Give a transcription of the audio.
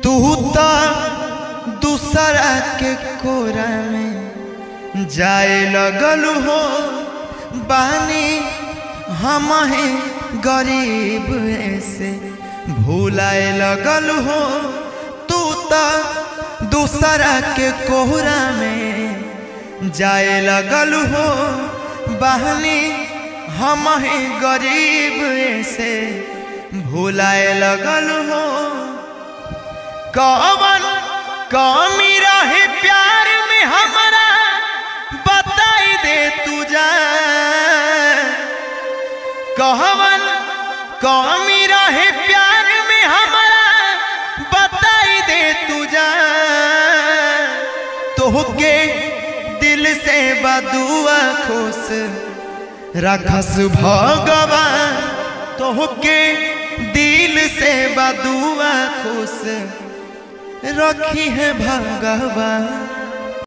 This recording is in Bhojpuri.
तू तो दूसरा के कोरा में जाए लगल हो बानी हम गरीब ऐसे भूलाए लगल हो। तू तो दूसरा के कोहरा में जाए लगल हो बहनी हम गरीब ऐसे भूलाए लगल हो। कौन कमी रहे प्यार में हमारा बताई दे तू जा। कौन कमी रहे प्यार में हमारा बताई दे तू जा। तोहके दिल से बदुआ खुश रखस भगवान। तोहके दिल से बदुआ खुश रखी है भगवान।